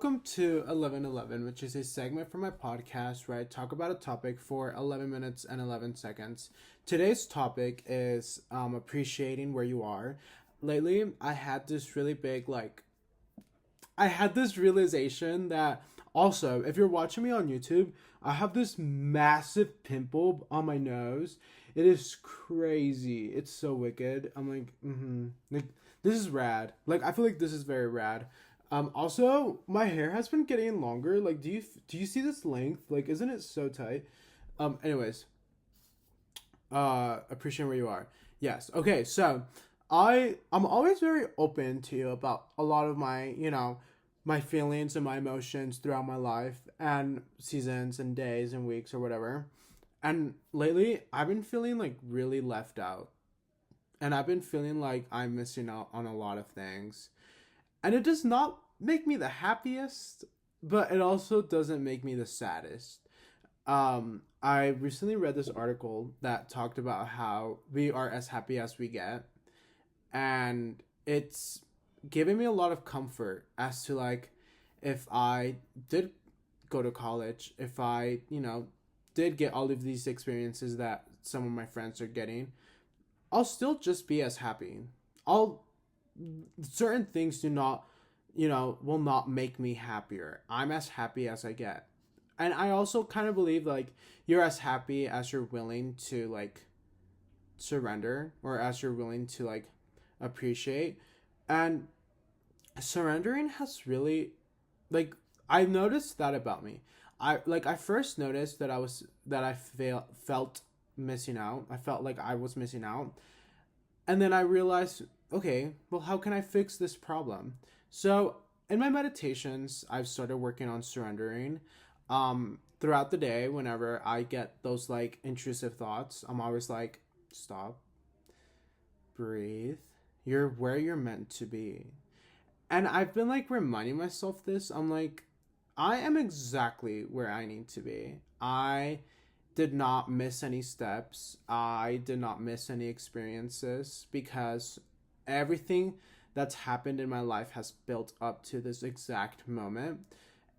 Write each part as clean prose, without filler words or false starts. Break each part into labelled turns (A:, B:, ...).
A: welcome to 1111, which is a segment from my podcast where I talk about a topic for 11 minutes and 11 seconds. Today's topic is appreciating where you are. Lately, I had this really big, I had this realization that also, if you're watching me on YouTube, I have this massive pimple on my nose. It is crazy. It's so wicked. I'm like, like, this is rad. Like, I feel like this is very rad. Also, my hair has been getting longer. Like, do you see this length? Like, isn't it so tight? Anyways, appreciate where you are. Yes. Okay. So, I'm always very open to you about a lot of my my feelings and my emotions throughout my life and seasons and days and weeks or whatever. And lately, I've been feeling like really left out, and I've been feeling like I'm missing out on a lot of things, and it does not make me the happiest, but it also doesn't make me the saddest. I recently read this article that talked about how we are as happy as we get, and it's giving me a lot of comfort as to like if I did go to college, if I did get all of these experiences that some of my friends are getting, I'll still just be as happy. I'll Certain things do not, will not make me happier. I'm as happy as I get. And I also kind of believe like you're as happy as you're willing to like surrender, or as you're willing to like appreciate. And surrendering has really, like, I noticed that about me. I first noticed that I felt missing out. I felt like I was missing out. And then I realized, okay, well, how can I fix this problem? So in my meditations, I've started working on surrendering. Throughout the day, whenever I get those like intrusive thoughts, I'm always like, stop, breathe. You're where you're meant to be. And I've been like reminding myself this. I'm like, I am exactly where I need to be. I did not miss any steps. I did not miss any experiences because everything that's happened in my life has built up to this exact moment.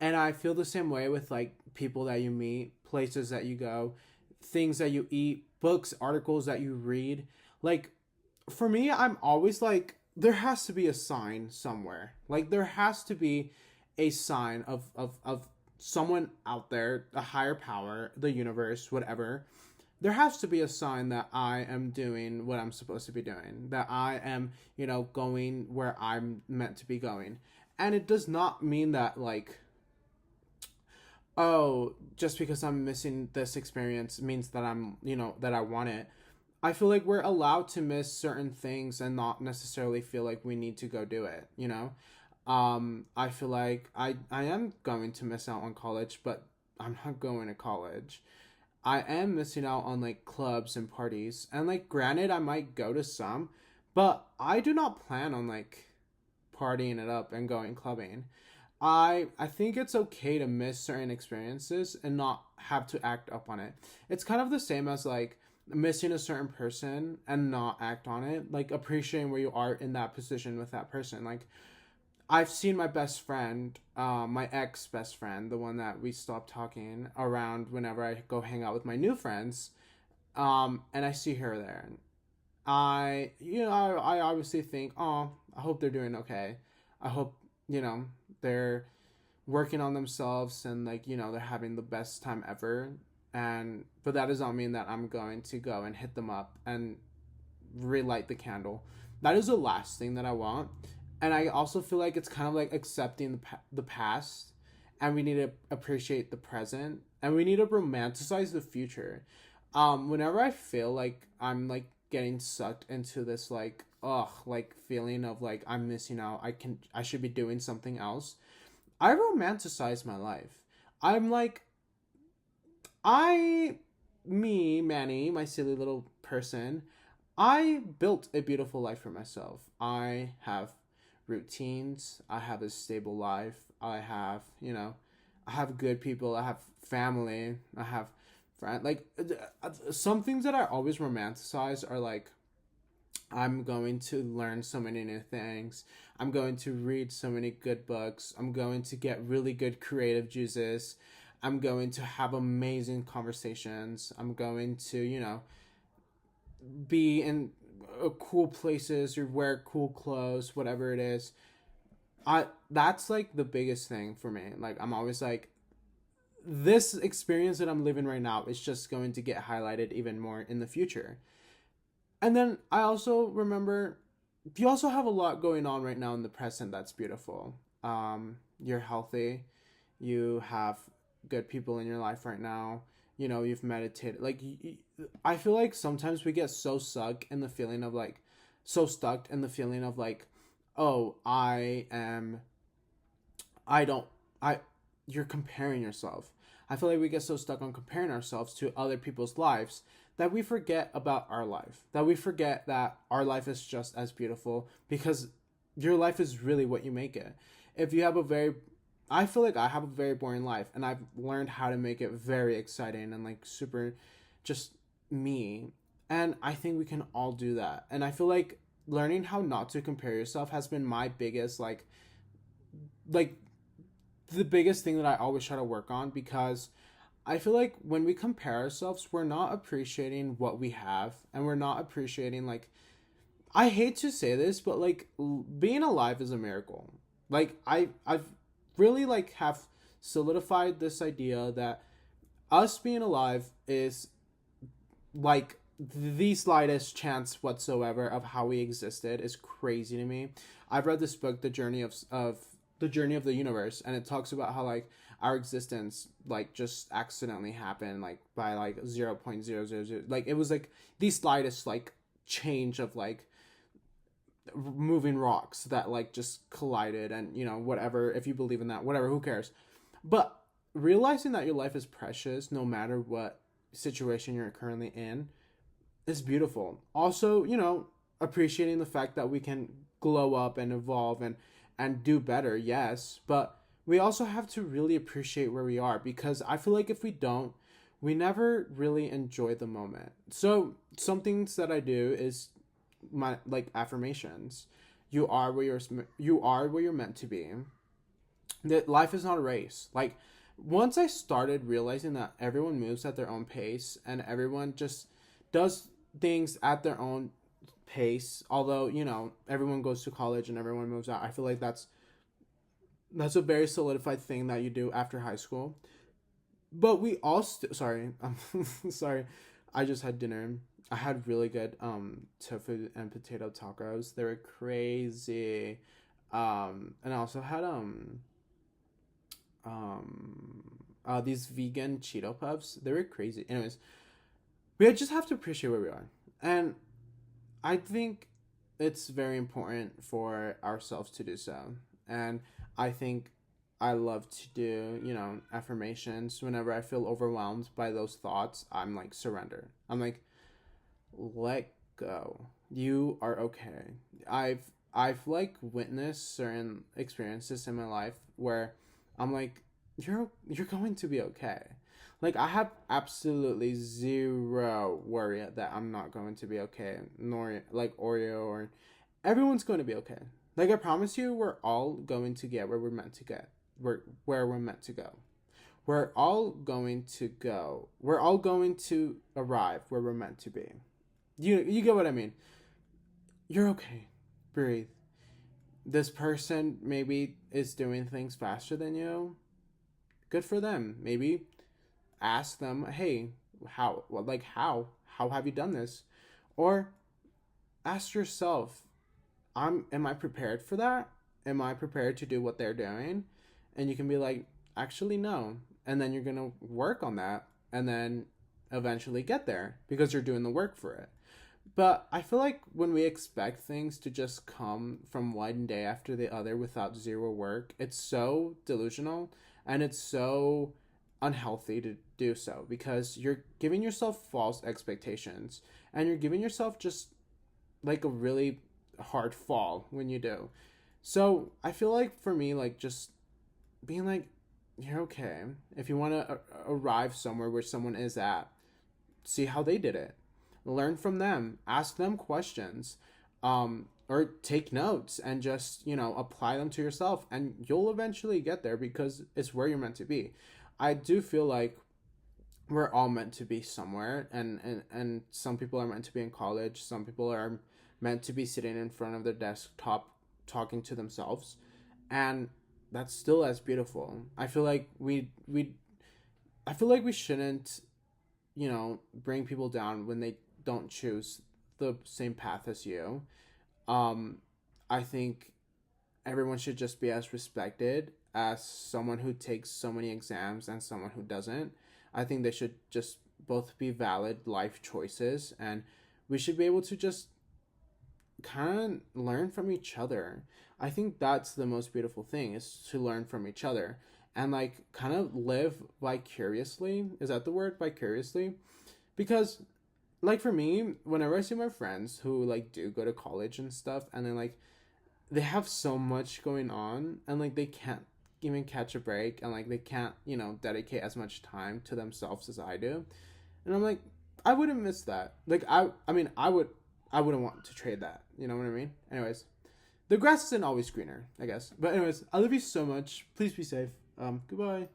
A: And I feel the same way with like people that you meet, places that you go, things that you eat, books, articles that you read. Like, for me, I'm always like, there has to be a sign somewhere. Like, there has to be a sign of someone out there, a higher power, the universe, whatever. There has to be a sign that I am doing what I'm supposed to be doing, that I am, going where I'm meant to be going. And it does not mean that, like, oh, just because I'm missing this experience means that that I want it. I feel like we're allowed to miss certain things and not necessarily feel like we need to go do it. I feel like I am going to miss out on college, but I'm not going to college. I am missing out on like clubs and parties. And like granted I might go to some, but I do not plan on like partying it up and going clubbing. I think it's okay to miss certain experiences and not have to act up on it. It's kind of the same as like missing a certain person and not act on it, like appreciating where you are in that position with that person. Like, I've seen my best friend, my ex best friend, the one that we stopped talking around whenever I go hang out with my new friends, and I see her there. And I obviously think, oh, I hope they're doing okay. I hope, they're working on themselves and like, they're having the best time ever. And, but that does not mean that I'm going to go and hit them up and relight the candle. That is the last thing that I want. And I also feel like it's kind of like accepting the past, and we need to appreciate the present, and we need to romanticize the future. Whenever I feel like I'm like getting sucked into this like like feeling of like I'm missing out, I should be doing something else, I romanticize my life. I'm like, Manny, my silly little person, I built a beautiful life for myself. I have routines. I have a stable life. I have good people. I have family. I have friends. Like, some things that I always romanticize are like I'm going to learn so many new things. I'm going to read so many good books. I'm going to get really good creative juices. I'm going to have amazing conversations. I'm going to, be in cool places or wear cool clothes, whatever it is. I That's like the biggest thing for me. Like I'm always like, this experience that I'm living right now is just going to get highlighted even more in the future. And then I also remember you also have a lot going on right now in the present that's beautiful. You're healthy. You have good people in your life right now. You've meditated. Like, I feel like sometimes we get so stuck in the feeling of like, oh, I don't, I, you're comparing yourself. I feel like we get so stuck on comparing ourselves to other people's lives that we forget about our life. That we forget that our life is just as beautiful because your life is really what you make it. If you have I feel like I have a very boring life and I've learned how to make it very exciting and like super just me. And I think we can all do that. And I feel like learning how not to compare yourself has been my biggest like the biggest thing that I always try to work on because I feel like when we compare ourselves, we're not appreciating what we have and we're not appreciating like I hate to say this, but like being alive is a miracle. Like I've really like have solidified this idea that us being alive is like the slightest chance whatsoever of how we existed is crazy to me. I've read this book, the journey of the universe, and it talks about how like our existence like just accidentally happened like by like 0.000, like it was like the slightest like change of like moving rocks that like just collided and whatever, if you believe in that, whatever, who cares. But realizing that your life is precious no matter what situation you're currently in is beautiful. Also, appreciating the fact that we can glow up and evolve and do better, yes, but we also have to really appreciate where we are because I feel like if we don't, we never really enjoy the moment. So some things that I do is my like affirmations. You are where you're meant to be. That life is not a race. Like once I started realizing that everyone moves at their own pace and everyone just does things at their own pace, although everyone goes to college and everyone moves out, I feel like that's a very solidified thing that you do after high school. But we all sorry, sorry, I just had dinner. I had really good tofu and potato tacos. They were crazy. And I also had um these vegan Cheeto puffs. They were crazy. Anyways, we just have to appreciate where we are. And I think it's very important for ourselves to do so. And I think I love to do, affirmations whenever I feel overwhelmed by those thoughts. I'm like, surrender. I'm like, let go. You are okay. I've like witnessed certain experiences in my life where I'm like, you're going to be okay. Like I have absolutely zero worry that I'm not going to be okay, nor like Oreo or everyone's going to be okay. Like I promise you, we're all going to get where we're meant to get. Where we're meant to go. We're all going to go. We're all going to arrive where we're meant to be. You get what I mean? You're okay. Breathe. This person maybe is doing things faster than you. Good for them. Maybe ask them, "Hey, how have you done this?" Or ask yourself, am I prepared for that? Am I prepared to do what they're doing? And you can be like, "Actually no." And then you're going to work on that and then eventually get there because you're doing the work for it. But I feel like when we expect things to just come from one day after the other without zero work, it's so delusional and it's so unhealthy to do so because you're giving yourself false expectations and you're giving yourself just like a really hard fall when you do. So I feel like for me, like just being like, you're okay. If you want to arrive somewhere where someone is at, see how they did it. learn from them, ask them questions, or take notes and just, apply them to yourself, and you'll eventually get there because it's where you're meant to be. I do feel like we're all meant to be somewhere, and some people are meant to be in college, some people are meant to be sitting in front of their desktop talking to themselves, and that's still as beautiful. I feel like we shouldn't, bring people down when they don't choose the same path as you. um I think everyone should just be as respected as someone who takes so many exams and someone who doesn't. I think they should just both be valid life choices, and we should be able to just kind of learn from each other. I think that's the most beautiful thing, is to learn from each other and like kind of live vicariously. Is that the word, vicariously? Because like for me, whenever I see my friends who like do go to college and stuff, and then like they have so much going on, and like they can't even catch a break, and like they can't, dedicate as much time to themselves as I do. And I'm like, I wouldn't miss that. Like I mean, I wouldn't want to trade that. You know what I mean? Anyways, the grass isn't always greener, I guess. But anyways, I love you so much. Please be safe. Goodbye.